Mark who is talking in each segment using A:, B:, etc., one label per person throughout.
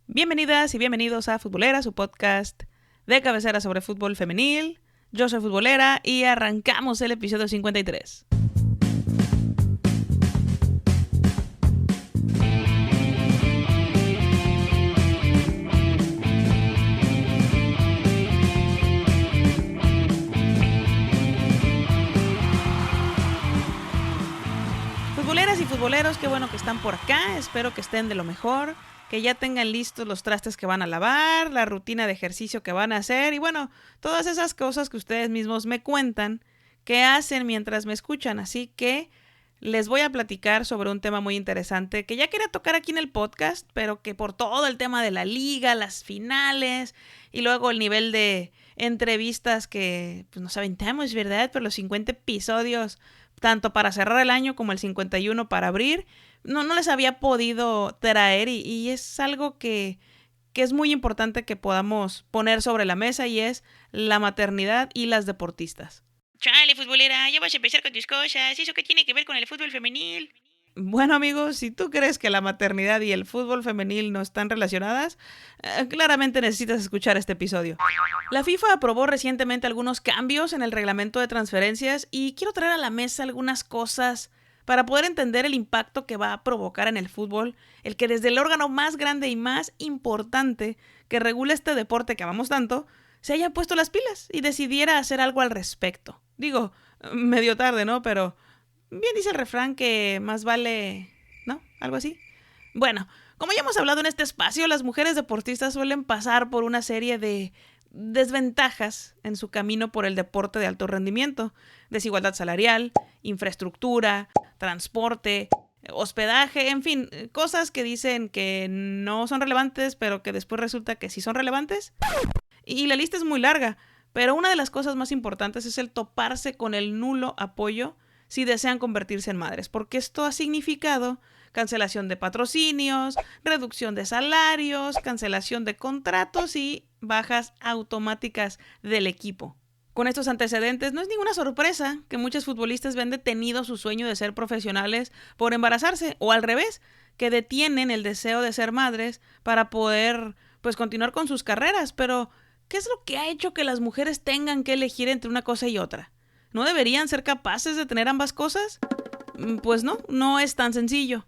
A: Bienvenidas y bienvenidos a Futbolera, su podcast de cabecera sobre fútbol femenil. Yo soy Futbolera y arrancamos el episodio 53. Futboleras y futboleros, qué bueno que están por acá, espero que estén de lo mejor, que ya tengan listos los trastes que van a lavar, la rutina de ejercicio que van a hacer y bueno, todas esas cosas que ustedes mismos me cuentan que hacen mientras me escuchan. Así que les voy a platicar sobre un tema muy interesante que ya quería tocar aquí en el podcast, pero que por todo el tema de la liga, las finales y luego el nivel de entrevistas que pues, nos aventamos, ¿verdad? Por los 50 episodios, tanto para cerrar el año como el 51 para abrir, no les había podido traer y es algo que es muy importante que podamos poner sobre la mesa y es la maternidad y las deportistas.
B: Chale, futbolera, ya vas a empezar con tus cosas. ¿Eso qué tiene que ver con el fútbol femenil?
A: Bueno, amigos, si tú crees que la maternidad y el fútbol femenil no están relacionadas, claramente necesitas escuchar este episodio. La FIFA aprobó recientemente algunos cambios en el reglamento de transferencias y quiero traer a la mesa algunas cosas para poder entender el impacto que va a provocar en el fútbol, el que desde el órgano más grande y más importante que regula este deporte que amamos tanto, se haya puesto las pilas y decidiera hacer algo al respecto. Digo, medio tarde, ¿no? Pero bien dice el refrán que más vale, ¿no? Algo así. Bueno, como ya hemos hablado en este espacio, las mujeres deportistas suelen pasar por una serie de desventajas en su camino por el deporte de alto rendimiento. Desigualdad salarial, infraestructura, transporte, hospedaje, en fin, cosas que dicen que no son relevantes, pero que después resulta que sí son relevantes. Y la lista es muy larga, pero una de las cosas más importantes es el toparse con el nulo apoyo si desean convertirse en madres, porque esto ha significado cancelación de patrocinios, reducción de salarios, cancelación de contratos y bajas automáticas del equipo. Con estos antecedentes, no es ninguna sorpresa que muchos futbolistas vean detenido su sueño de ser profesionales por embarazarse, o al revés, que detienen el deseo de ser madres para poder, pues, continuar con sus carreras. Pero, ¿qué es lo que ha hecho que las mujeres tengan que elegir entre una cosa y otra? ¿No deberían ser capaces de tener ambas cosas? Pues no es tan sencillo.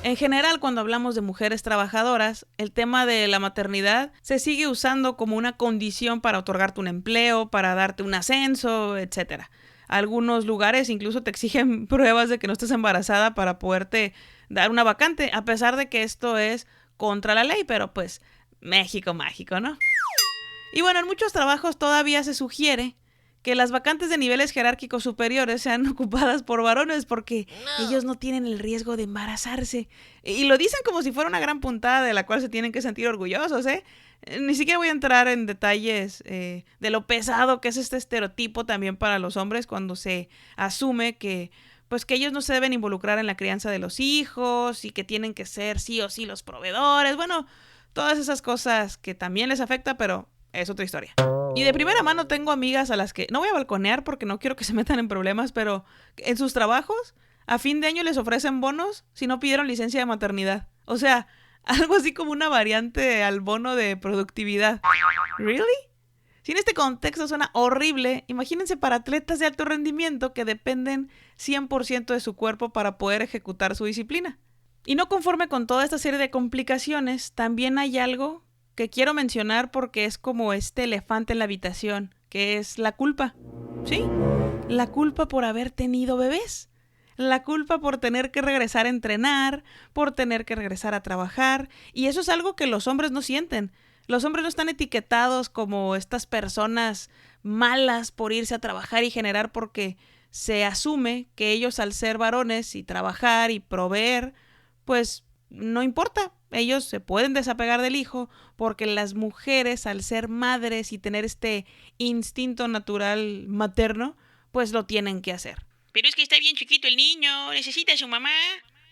A: En general, cuando hablamos de mujeres trabajadoras, el tema de la maternidad se sigue usando como una condición para otorgarte un empleo, para darte un ascenso, etc. Algunos lugares incluso te exigen pruebas de que no estés embarazada para poderte dar una vacante, a pesar de que esto es contra la ley, pero pues México mágico, ¿no? Y bueno, en muchos trabajos todavía se sugiere que las vacantes de niveles jerárquicos superiores sean ocupadas por varones porque ellos no tienen el riesgo de embarazarse. Y lo dicen como si fuera una gran puntada de la cual se tienen que sentir orgullosos, ¿eh? Ni siquiera voy a entrar en detalles de lo pesado que es este estereotipo también para los hombres cuando se asume que pues que ellos no se deben involucrar en la crianza de los hijos y que tienen que ser sí o sí los proveedores. Bueno, todas esas cosas que también les afecta, pero es otra historia. Y de primera mano tengo amigas a las que no voy a balconear porque no quiero que se metan en problemas, pero en sus trabajos a fin de año les ofrecen bonos si no pidieron licencia de maternidad. O sea, algo así como una variante al bono de productividad. ¿Really? Si en este contexto suena horrible, imagínense para atletas de alto rendimiento que dependen 100% de su cuerpo para poder ejecutar su disciplina. Y no conforme con toda esta serie de complicaciones, también hay algo que quiero mencionar porque es como este elefante en la habitación, que es la culpa. Sí, la culpa por haber tenido bebés. La culpa por tener que regresar a entrenar, por tener que regresar a trabajar. Y eso es algo que los hombres no sienten. Los hombres no están etiquetados como estas personas malas por irse a trabajar y generar porque se asume que ellos al ser varones y trabajar y proveer, pues no importa. Ellos se pueden desapegar del hijo porque las mujeres al ser madres y tener este instinto natural materno, pues lo tienen que hacer.
B: Pero es que está bien chiquito el niño, necesita a su mamá.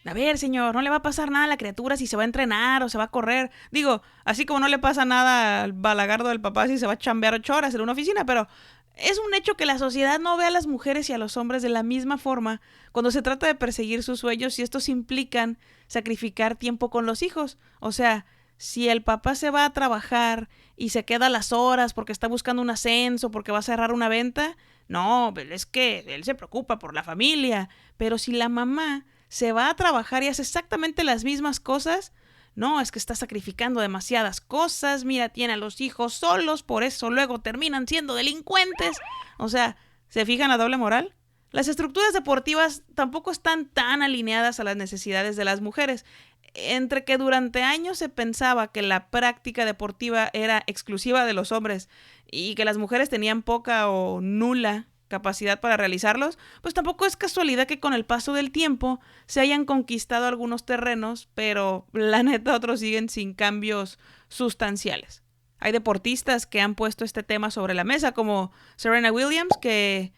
A: A ver, señor, no le va a pasar nada a la criatura si se va a entrenar o se va a correr. Digo, así como no le pasa nada al balagardo del papá si se va a chambear 8 horas en una oficina, pero es un hecho que la sociedad no ve a las mujeres y a los hombres de la misma forma cuando se trata de perseguir sus sueños y estos implican sacrificar tiempo con los hijos. O sea, si el papá se va a trabajar y se queda a las horas porque está buscando un ascenso, porque va a cerrar una venta, no, es que él se preocupa por la familia. Pero si la mamá se va a trabajar y hace exactamente las mismas cosas, no, es que está sacrificando demasiadas cosas, mira, tiene a los hijos solos, por eso luego terminan siendo delincuentes. O sea, ¿se fijan la doble moral? Las estructuras deportivas tampoco están tan alineadas a las necesidades de las mujeres. Entre que durante años se pensaba que la práctica deportiva era exclusiva de los hombres y que las mujeres tenían poca o nula capacidad para realizarlos, pues tampoco es casualidad que con el paso del tiempo se hayan conquistado algunos terrenos, pero la neta otros siguen sin cambios sustanciales. Hay deportistas que han puesto este tema sobre la mesa, como Serena Williams, que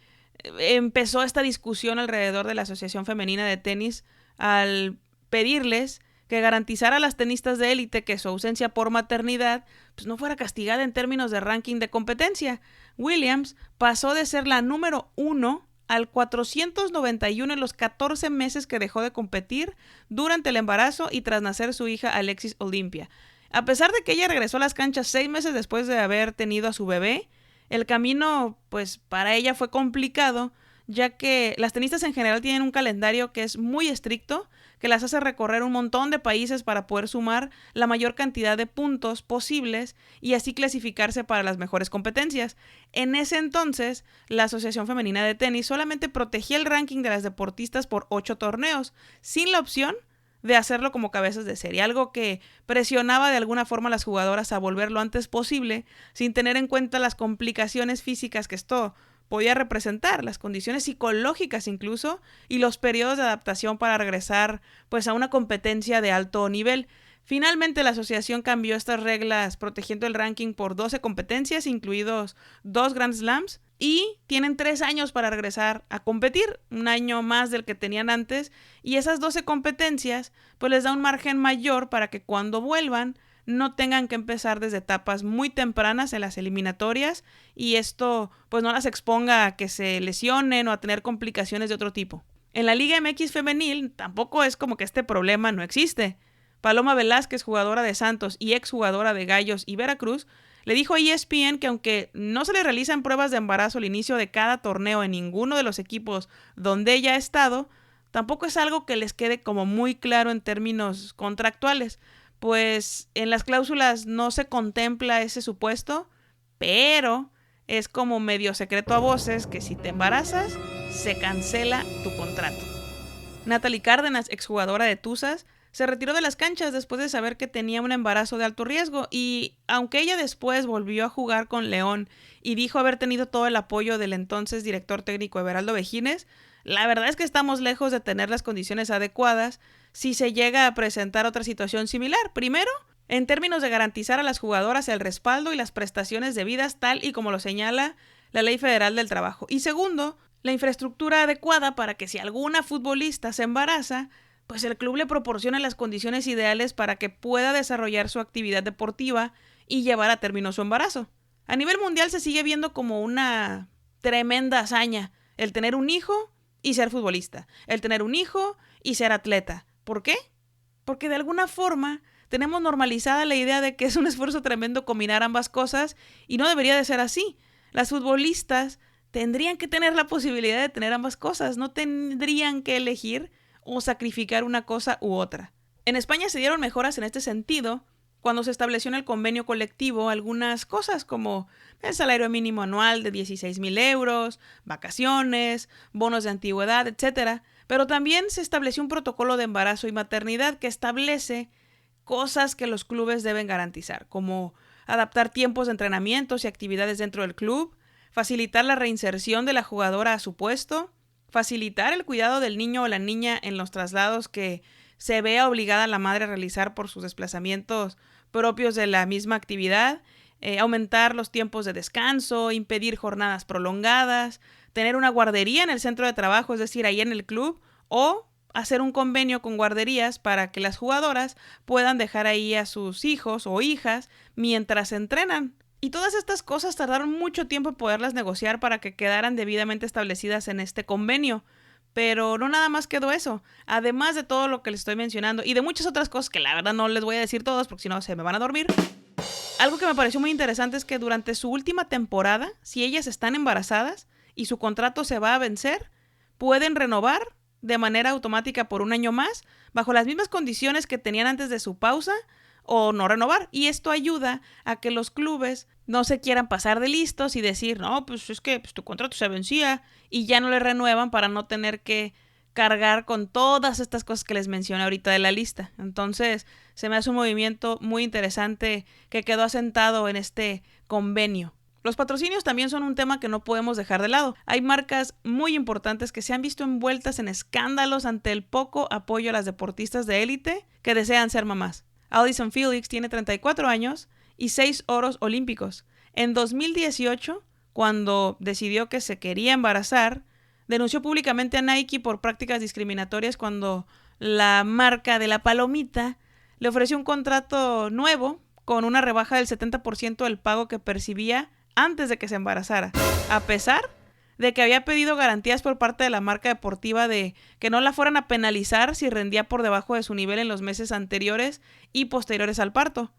A: empezó esta discusión alrededor de la Asociación Femenina de Tenis al pedirles que garantizara a las tenistas de élite que su ausencia por maternidad pues no fuera castigada en términos de ranking de competencia. Williams pasó de ser la número 1 al 491 en los 14 meses que dejó de competir durante el embarazo y tras nacer su hija Alexis Olympia. A pesar de que ella regresó a las canchas 6 meses después de haber tenido a su bebé, el camino pues para ella fue complicado, ya que las tenistas en general tienen un calendario que es muy estricto, que las hace recorrer un montón de países para poder sumar la mayor cantidad de puntos posibles y así clasificarse para las mejores competencias. En ese entonces, la Asociación Femenina de Tenis solamente protegía el ranking de las deportistas por 8 torneos, sin la opción de hacerlo como cabezas de serie, algo que presionaba de alguna forma a las jugadoras a volver lo antes posible, sin tener en cuenta las complicaciones físicas que esto podía representar, las condiciones psicológicas incluso, y los periodos de adaptación para regresar pues a una competencia de alto nivel. Finalmente la asociación cambió estas reglas protegiendo el ranking por 12 competencias, incluidos 2 Grand Slams, y tienen 3 años para regresar a competir, un año más del que tenían antes, y esas 12 competencias pues les da un margen mayor para que cuando vuelvan no tengan que empezar desde etapas muy tempranas en las eliminatorias y esto pues no las exponga a que se lesionen o a tener complicaciones de otro tipo. En la Liga MX femenil tampoco es como que este problema no existe. Paloma Velázquez, jugadora de Santos y exjugadora de Gallos y Veracruz, le dijo a ESPN que aunque no se le realizan pruebas de embarazo al inicio de cada torneo en ninguno de los equipos donde ella ha estado, tampoco es algo que les quede como muy claro en términos contractuales, pues en las cláusulas no se contempla ese supuesto, pero es como medio secreto a voces que si te embarazas, se cancela tu contrato. Natalie Cárdenas, exjugadora de Tuzas, se retiró de las canchas después de saber que tenía un embarazo de alto riesgo y aunque ella después volvió a jugar con León y dijo haber tenido todo el apoyo del entonces director técnico Everaldo Vejines, la verdad es que estamos lejos de tener las condiciones adecuadas si se llega a presentar otra situación similar. Primero, en términos de garantizar a las jugadoras el respaldo y las prestaciones debidas tal y como lo señala la Ley Federal del Trabajo. Y segundo, la infraestructura adecuada para que si alguna futbolista se embaraza, pues el club le proporcione las condiciones ideales para que pueda desarrollar su actividad deportiva y llevar a término su embarazo. A nivel mundial se sigue viendo como una tremenda hazaña el tener un hijo y ser futbolista, el tener un hijo y ser atleta. ¿Por qué? Porque de alguna forma tenemos normalizada la idea de que es un esfuerzo tremendo combinar ambas cosas y no debería de ser así. Las futbolistas tendrían que tener la posibilidad de tener ambas cosas, no tendrían que elegir o sacrificar una cosa u otra. En España se dieron mejoras en este sentido cuando se estableció en el convenio colectivo algunas cosas como el salario mínimo anual de 16,000 euros, vacaciones, bonos de antigüedad, etc. Pero también se estableció un protocolo de embarazo y maternidad que establece cosas que los clubes deben garantizar, como adaptar tiempos de entrenamientos y actividades dentro del club, facilitar la reinserción de la jugadora a su puesto, facilitar el cuidado del niño o la niña en los traslados que se vea obligada la madre a realizar por sus desplazamientos propios de la misma actividad, aumentar los tiempos de descanso, impedir jornadas prolongadas, tener una guardería en el centro de trabajo, es decir, ahí en el club, o hacer un convenio con guarderías para que las jugadoras puedan dejar ahí a sus hijos o hijas mientras entrenan. Y todas estas cosas tardaron mucho tiempo en poderlas negociar para que quedaran debidamente establecidas en este convenio. Pero no nada más quedó eso. Además de todo lo que les estoy mencionando y de muchas otras cosas que la verdad no les voy a decir todas porque si no se me van a dormir. Algo que me pareció muy interesante es que durante su última temporada, si ellas están embarazadas y su contrato se va a vencer, pueden renovar de manera automática por un año más, bajo las mismas condiciones que tenían antes de su pausa, o no renovar. Y esto ayuda a que los clubes no se quieran pasar de listos y decir, no, pues es que tu contrato se vencía y ya no le renuevan para no tener que cargar con todas estas cosas que les mencioné ahorita de la lista. Entonces, se me hace un movimiento muy interesante que quedó asentado en este convenio. Los patrocinios también son un tema que no podemos dejar de lado. Hay marcas muy importantes que se han visto envueltas en escándalos ante el poco apoyo a las deportistas de élite que desean ser mamás. Allyson Felix tiene 34 años y 6 oros olímpicos. En 2018, cuando decidió que se quería embarazar, denunció públicamente a Nike por prácticas discriminatorias cuando la marca de la palomita le ofreció un contrato nuevo con una rebaja del 70% del pago que percibía antes de que se embarazara, a pesar de que había pedido garantías por parte de la marca deportiva de que no la fueran a penalizar si rendía por debajo de su nivel en los meses anteriores y posteriores al parto.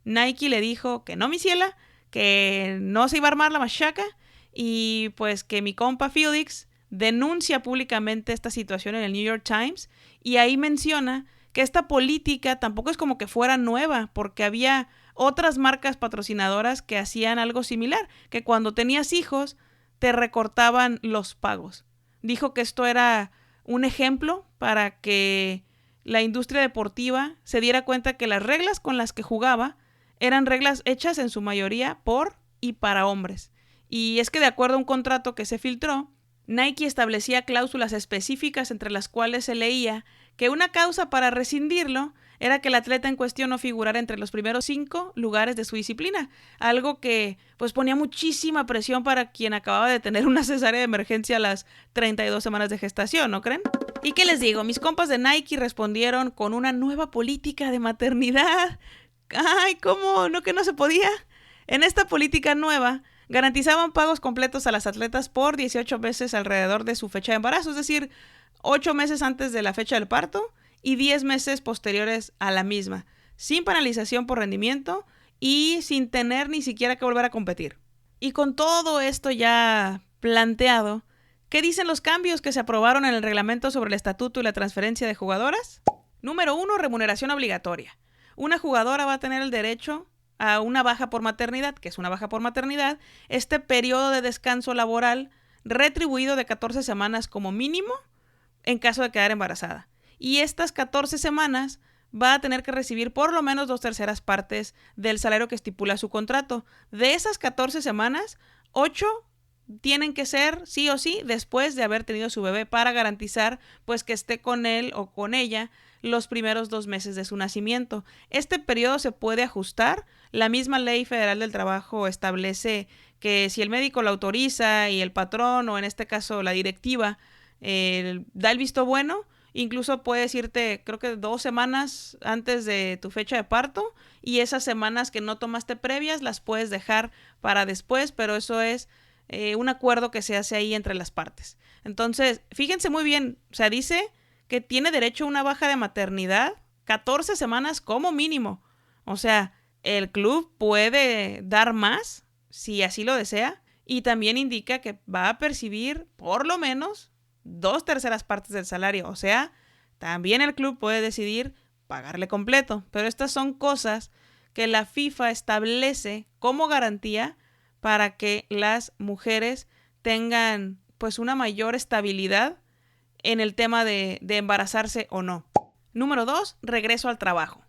A: Nike le dijo que no, mi ciela, que no se iba a armar la machaca y pues que mi compa Felix denuncia públicamente esta situación en el New York Times y ahí menciona que esta política tampoco es como que fuera nueva, porque había otras marcas patrocinadoras que hacían algo similar, que cuando tenías hijos te recortaban los pagos. Dijo que esto era un ejemplo para que la industria deportiva se diera cuenta que las reglas con las que jugaba eran reglas hechas en su mayoría por y para hombres. Y es que de acuerdo a un contrato que se filtró, Nike establecía cláusulas específicas entre las cuales se leía que una causa para rescindirlo era que el atleta en cuestión no figurara entre los primeros 5 lugares de su disciplina, algo que pues ponía muchísima presión para quien acababa de tener una cesárea de emergencia a las 32 semanas de gestación, ¿no creen? ¿Y qué les digo? Mis compas de Nike respondieron con una nueva política de maternidad. ¡Ay, cómo! ¿No que no se podía? En esta política nueva garantizaban pagos completos a las atletas por 18 meses alrededor de su fecha de embarazo, es decir, 8 meses antes de la fecha del parto y 10 meses posteriores a la misma, sin penalización por rendimiento y sin tener ni siquiera que volver a competir. Y con todo esto ya planteado, ¿qué dicen los cambios que se aprobaron en el reglamento sobre el estatuto y la transferencia de jugadoras? Número 1, remuneración obligatoria. Una jugadora va a tener el derecho a una baja por maternidad, que es una baja por maternidad, este periodo de descanso laboral retribuido de 14 semanas como mínimo en caso de quedar embarazada. Y estas 14 semanas va a tener que recibir por lo menos 2/3 partes del salario que estipula su contrato. De esas 14 semanas, 8 tienen que ser sí o sí después de haber tenido su bebé para garantizar pues que esté con él o con ella los primeros 2 meses de su nacimiento. Este periodo se puede ajustar. La misma Ley Federal del Trabajo establece que si el médico lo autoriza y el patrón o en este caso la directiva da el visto bueno, incluso puedes irte creo que 2 semanas antes de tu fecha de parto y esas semanas que no tomaste previas las puedes dejar para después, pero eso es un acuerdo que se hace ahí entre las partes. Entonces, fíjense muy bien, o sea, dice que tiene derecho a una baja de maternidad 14 semanas como mínimo. O sea, el club puede dar más si así lo desea y también indica que va a percibir por lo menos 2/3 partes del salario. O sea, también el club puede decidir pagarle completo. Pero estas son cosas que la FIFA establece como garantía para que las mujeres tengan pues una mayor estabilidad en el tema de embarazarse o no. Número 2, regreso al trabajo.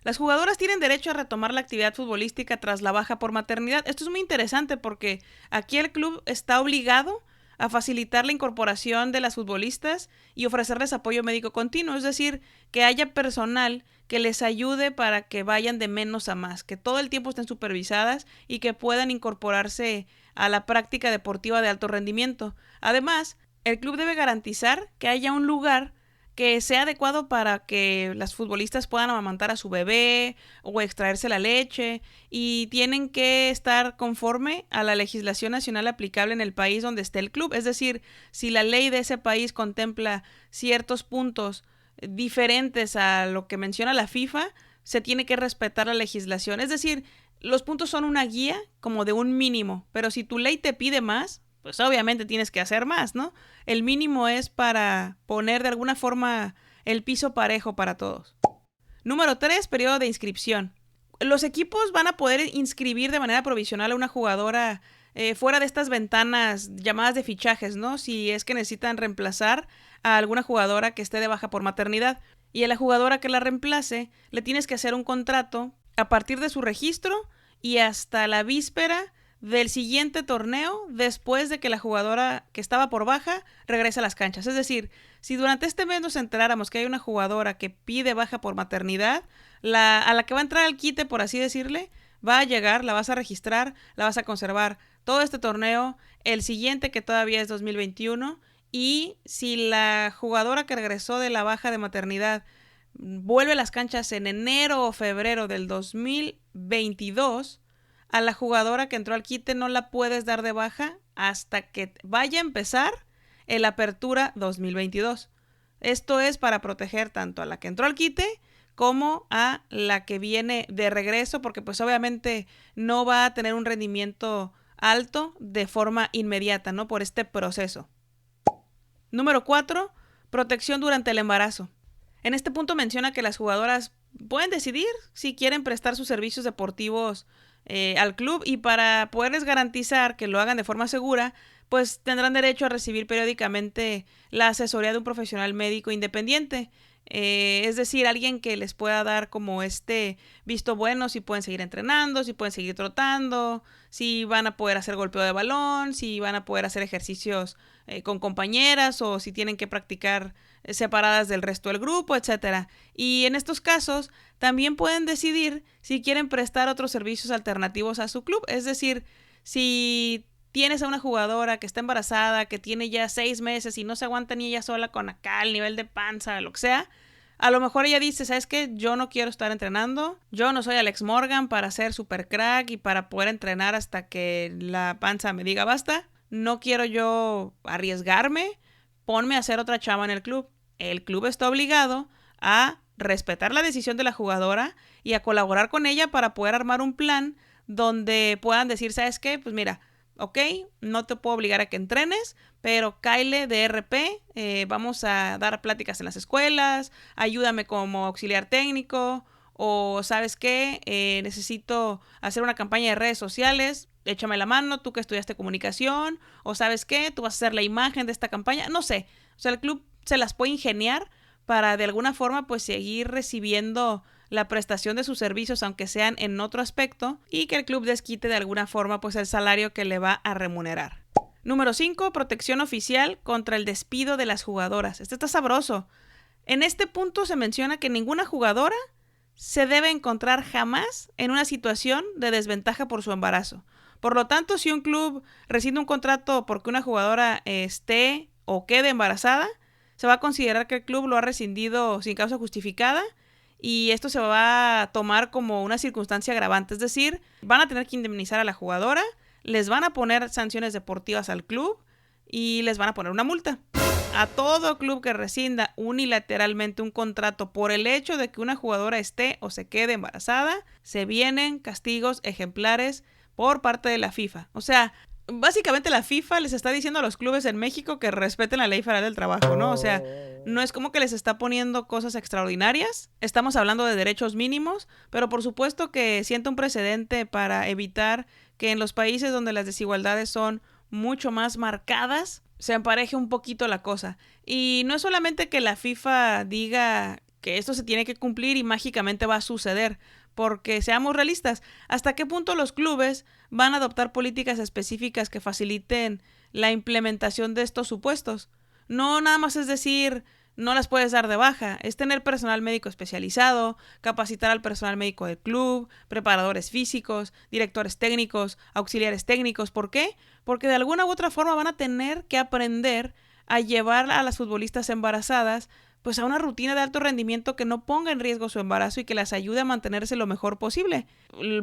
A: Las jugadoras tienen derecho a retomar la actividad futbolística tras la baja por maternidad. Esto es muy interesante porque aquí el club está obligado a facilitar la incorporación de las futbolistas y ofrecerles apoyo médico continuo, es decir, que haya personal que les ayude para que vayan de menos a más, que todo el tiempo estén supervisadas y que puedan incorporarse a la práctica deportiva de alto rendimiento. Además, el club debe garantizar que haya un lugar que sea adecuado para que las futbolistas puedan amamantar a su bebé o extraerse la leche, y tienen que estar conforme a la legislación nacional aplicable en el país donde esté el club. Es decir, si la ley de ese país contempla ciertos puntos diferentes a lo que menciona la FIFA, se tiene que respetar la legislación. Es decir, los puntos son una guía como de un mínimo, pero si tu ley te pide más, pues obviamente tienes que hacer más, ¿no? El mínimo es para poner de alguna forma el piso parejo para todos. Número 3, periodo de inscripción. Los equipos van a poder inscribir de manera provisional a una jugadora fuera de estas ventanas llamadas de fichajes, ¿no? Si es que necesitan reemplazar a alguna jugadora que esté de baja por maternidad. Y a la jugadora que la reemplace le tienes que hacer un contrato a partir de su registro y hasta la víspera del siguiente torneo, después de que la jugadora que estaba por baja regrese a las canchas. Es decir, si durante este mes nos enteráramos que hay una jugadora que pide baja por maternidad, a la que va a entrar al quite, por así decirle, va a llegar, la vas a registrar, la vas a conservar todo este torneo, el siguiente que todavía es 2021, y si la jugadora que regresó de la baja de maternidad vuelve a las canchas en enero o febrero del 2022, a la jugadora que entró al quite no la puedes dar de baja hasta que vaya a empezar el Apertura 2022. Esto es para proteger tanto a la que entró al quite como a la que viene de regreso, porque pues obviamente no va a tener un rendimiento alto de forma inmediata, ¿no? Por este proceso. Número 4, protección durante el embarazo. En este punto menciona que las jugadoras pueden decidir si quieren prestar sus servicios deportivos al club, y para poderles garantizar que lo hagan de forma segura, pues tendrán derecho a recibir periódicamente la asesoría de un profesional médico independiente. Es decir, alguien que les pueda dar como este visto bueno si pueden seguir entrenando, si pueden seguir trotando, si van a poder hacer golpeo de balón, si van a poder hacer ejercicios con compañeras, o si tienen que practicar separadas del resto del grupo, etcétera. Y en estos casos también pueden decidir si quieren prestar otros servicios alternativos a su club. Es decir, si tienes a una jugadora que está embarazada, que tiene ya 6 meses y no se aguanta ni ella sola con acá el nivel de panza, lo que sea, a lo mejor ella dice, ¿sabes qué? Yo no quiero estar entrenando, yo no soy Alex Morgan para ser super crack y para poder entrenar hasta que la panza me diga basta, no quiero yo arriesgarme, ponme a hacer otra chava en el club. El club está obligado a respetar la decisión de la jugadora y a colaborar con ella para poder armar un plan donde puedan decir, ¿sabes qué? Pues mira, ok, no te puedo obligar a que entrenes, pero cáele de RP, vamos a dar pláticas en las escuelas, ayúdame como auxiliar técnico, o ¿sabes qué? Necesito hacer una campaña de redes sociales, échame la mano, tú que estudiaste comunicación, o ¿sabes qué? Tú vas a hacer la imagen de esta campaña, no sé. O sea, el club se las puede ingeniar para de alguna forma pues seguir recibiendo la prestación de sus servicios, aunque sean en otro aspecto, y que el club desquite de alguna forma pues el salario que le va a remunerar. Número 5, protección oficial contra el despido de las jugadoras. Este está sabroso. En este punto se menciona que ninguna jugadora se debe encontrar jamás en una situación de desventaja por su embarazo. Por lo tanto, si un club rescinde un contrato porque una jugadora esté o quede embarazada, se va a considerar que el club lo ha rescindido sin causa justificada, y esto se va a tomar como una circunstancia agravante. Es decir, van a tener que indemnizar a la jugadora, les van a poner sanciones deportivas al club y les van a poner una multa. A todo club que rescinda unilateralmente un contrato por el hecho de que una jugadora esté o se quede embarazada, se vienen castigos ejemplares por parte de la FIFA. O sea, básicamente la FIFA les está diciendo a los clubes en México que respeten la ley federal del trabajo, ¿no? O sea, no es como que les está poniendo cosas extraordinarias. Estamos hablando de derechos mínimos, pero por supuesto que sienta un precedente para evitar que en los países donde las desigualdades son mucho más marcadas, se empareje un poquito la cosa. Y no es solamente que la FIFA diga que esto se tiene que cumplir y mágicamente va a suceder, porque seamos realistas, ¿hasta qué punto los clubes van a adoptar políticas específicas que faciliten la implementación de estos supuestos? No nada más es decir, no las puedes dar de baja, es tener personal médico especializado, capacitar al personal médico del club, preparadores físicos, directores técnicos, auxiliares técnicos. ¿Por qué? Porque de alguna u otra forma van a tener que aprender a llevar a las futbolistas embarazadas pues a una rutina de alto rendimiento que no ponga en riesgo su embarazo y que las ayude a mantenerse lo mejor posible.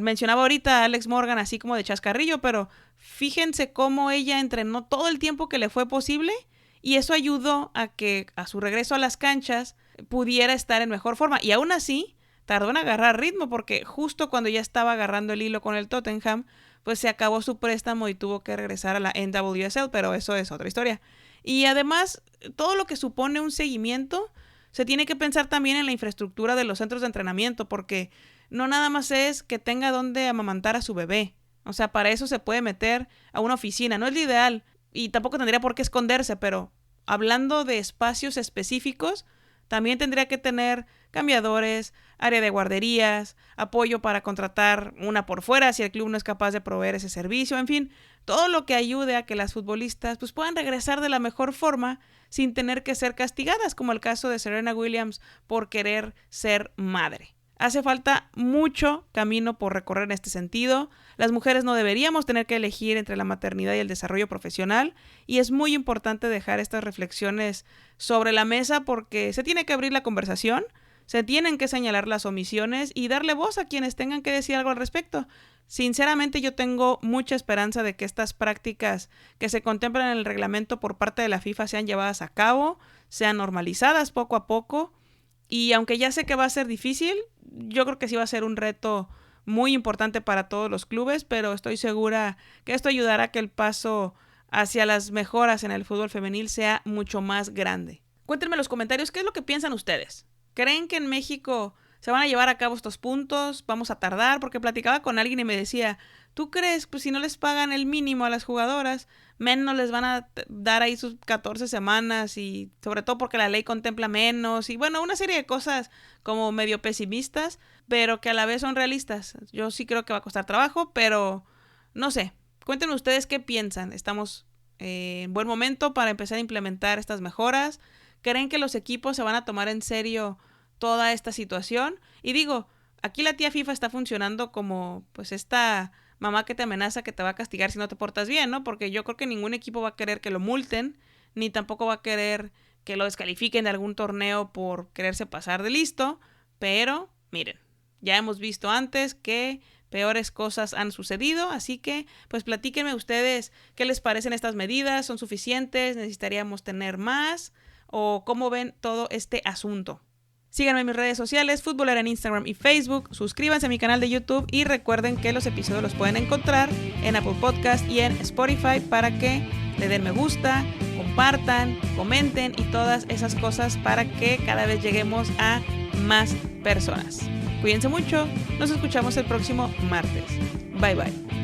A: Mencionaba ahorita a Alex Morgan así como de chascarrillo, pero fíjense cómo ella entrenó todo el tiempo que le fue posible y eso ayudó a que a su regreso a las canchas pudiera estar en mejor forma. Y aún así, tardó en agarrar ritmo porque justo cuando ya estaba agarrando el hilo con el Tottenham, pues se acabó su préstamo y tuvo que regresar a la NWSL, pero eso es otra historia. Y además, todo lo que supone un seguimiento, se tiene que pensar también en la infraestructura de los centros de entrenamiento, porque no nada más es que tenga donde amamantar a su bebé. O sea, para eso se puede meter a una oficina. No es lo ideal y tampoco tendría por qué esconderse, pero hablando de espacios específicos, también tendría que tener cambiadores, área de guarderías, apoyo para contratar una por fuera si el club no es capaz de proveer ese servicio, en fin, todo lo que ayude a que las futbolistas pues, puedan regresar de la mejor forma sin tener que ser castigadas, como el caso de Serena Williams por querer ser madre. Hace falta mucho camino por recorrer en este sentido. Las mujeres no deberíamos tener que elegir entre la maternidad y el desarrollo profesional y es muy importante dejar estas reflexiones sobre la mesa porque se tiene que abrir la conversación, se tienen que señalar las omisiones y darle voz a quienes tengan que decir algo al respecto. Sinceramente yo tengo mucha esperanza de que estas prácticas que se contemplan en el reglamento por parte de la FIFA sean llevadas a cabo, sean normalizadas poco a poco. Y aunque ya sé que va a ser difícil, yo creo que sí va a ser un reto muy importante para todos los clubes, pero estoy segura que esto ayudará a que el paso hacia las mejoras en el fútbol femenil sea mucho más grande. Cuéntenme en los comentarios qué es lo que piensan ustedes. ¿Creen que en México se van a llevar a cabo estos puntos? ¿Vamos a tardar? Porque platicaba con alguien y me decía, ¿tú crees? Pues si no les pagan el mínimo a las jugadoras, menos les van a dar ahí sus 14 semanas y sobre todo porque la ley contempla menos y bueno, una serie de cosas como medio pesimistas, pero que a la vez son realistas. Yo sí creo que va a costar trabajo, pero no sé. Cuéntenme ustedes qué piensan. ¿Estamos en buen momento para empezar a implementar estas mejoras? ¿Creen que los equipos se van a tomar en serio toda esta situación? Y digo, aquí la tía FIFA está funcionando como pues esta mamá que te amenaza que te va a castigar si no te portas bien, ¿no? Porque yo creo que ningún equipo va a querer que lo multen, ni tampoco va a querer que lo descalifiquen de algún torneo por quererse pasar de listo, pero miren, ya hemos visto antes que peores cosas han sucedido, así que pues platíquenme ustedes qué les parecen estas medidas, ¿son suficientes? ¿Necesitaríamos tener más? ¿O cómo ven todo este asunto? Síganme en mis redes sociales, Futbolera en Instagram y Facebook, suscríbanse a mi canal de YouTube y recuerden que los episodios los pueden encontrar en Apple Podcast y en Spotify para que le den me gusta, compartan, comenten y todas esas cosas para que cada vez lleguemos a más personas. Cuídense mucho, nos escuchamos el próximo martes. Bye bye.